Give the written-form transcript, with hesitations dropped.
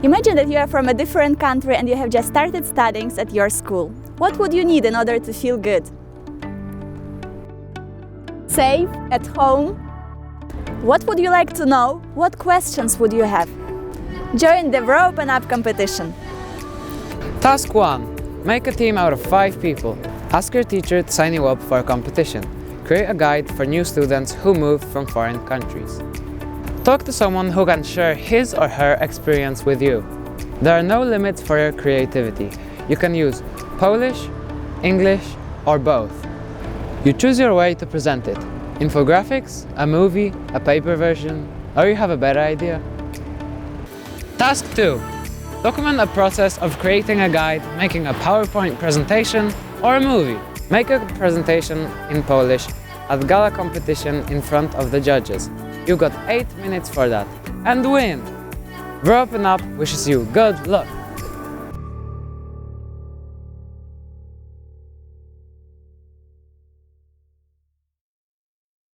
Imagine that you are from a different country and you have just started studying at your school. What would you need in order to feel good? Safe? At home? What would you like to know? What questions would you have? Join the WrOpenup competition. Task 1. Make a team out of 5 people. Ask your teacher to sign you up for a competition. Create a guide for new students who moved from foreign countries. Talk to someone who can share his or her experience with you. There are no limits for your creativity. You can use Polish, English, or both. You choose your way to present it. Infographics, a movie, a paper version, or you have a better idea? Task 2. Document a process of creating a guide, making a PowerPoint presentation, or a movie. Make a presentation in Polish at gala competition in front of the judges. You got 8 minutes for that. And win! WrOpenup wishes you good luck!